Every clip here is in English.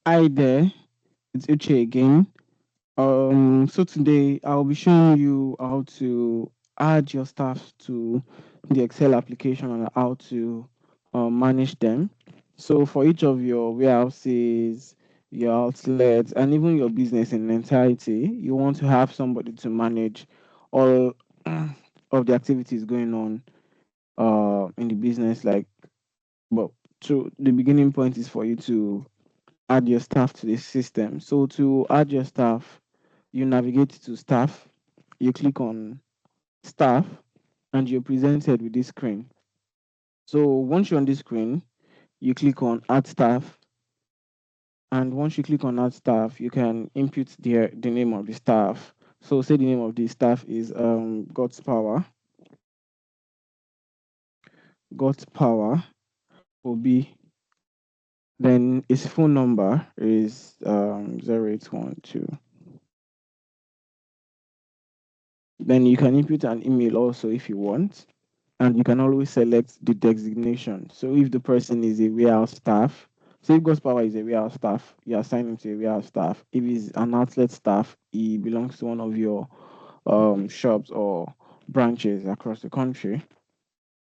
Hi there, it's Uche again. So today I'll be showing you how to add your staff to the Excel application and how to manage them. So for each of your warehouses, your outlets, and even your business in entirety, you want to have somebody to manage all of the activities going on in the business. But so the beginning point is for you to add your staff to the system. So to add your staff, you navigate to staff, you click on staff, and you're presented with this screen. So once you're on this screen, you click on add staff, and once you click on add staff, you can input the name of the staff. So say the name of the staff is God's Power. God's Power will be, then his phone number is 0812. Then you can input an email also if you want, and you can always select the designation. So if the person is a warehouse staff, so if God's Power is a warehouse staff, you assign him to a warehouse staff. If he's an outlet staff, he belongs to one of your shops or branches across the country,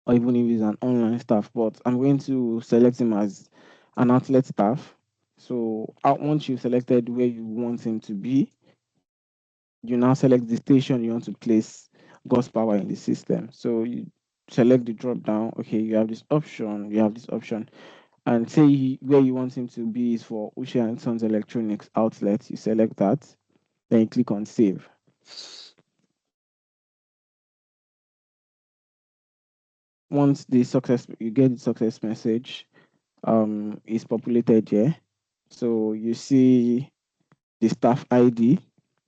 or even if he's an online staff. But I'm going to select him as an outlet staff. So once you've selected where you want him to be, you now select the station you want to place God's Power in the system. So you select the drop down. Okay, you have this option, and say where you want him to be is for Usha and Sons Electronics outlet. You select that, then you click on save. Once the success, you get the success message, is populated here. So you see the staff ID,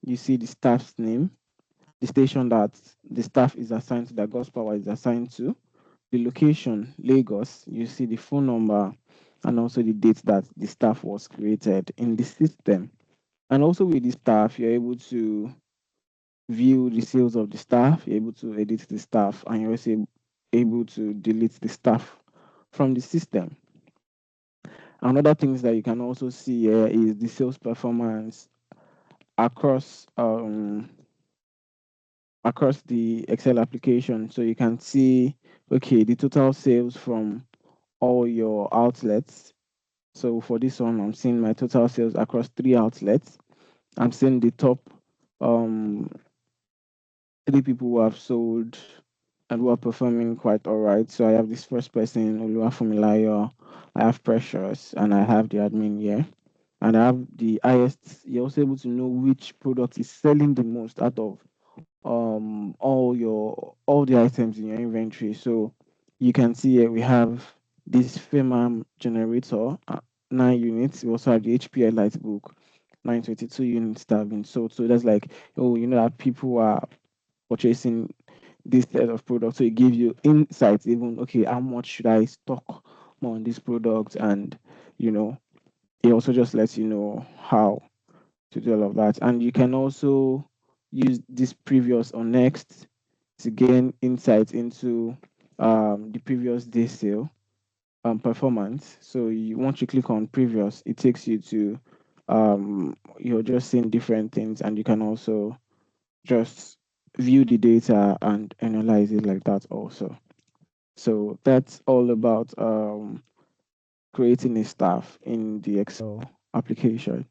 you see the staff's name, the station that the staff is assigned to, that God's Power is assigned to, the location, Lagos, you see the phone number, and also the date that the staff was created in the system. And also with the staff, you're able to view the sales of the staff, you're able to edit the staff, and you're also able to delete the staff from the system. Another things that you can also see here is the sales performance across across the Excel application. So you can see, okay, the total sales from all your outlets. So for this one, I'm seeing my total sales across 3 outlets. I'm seeing the top um 3 people who have sold and who are performing quite all right. So I have this first person, Oluwafumilayo, I have Precious, and I have the admin here. And I have the highest. You're also able to know which product is selling the most out of all the items in your inventory. So you can see here we have this FEMAM generator, 9 units. We also have the HPL light book, 922 units that have been sold. So that's like, oh, you know that people are purchasing this set of products. So it gives you insights, even okay, how much should I stock more on this product? And you know, it also just lets you know how to do all of that. And you can also use this previous or next to gain insight into the previous day sale performance. So once you click on previous, it takes you to you're just seeing different things, and you can also just view the data and analyze it like that also. So that's all about creating a staff in the Excel application.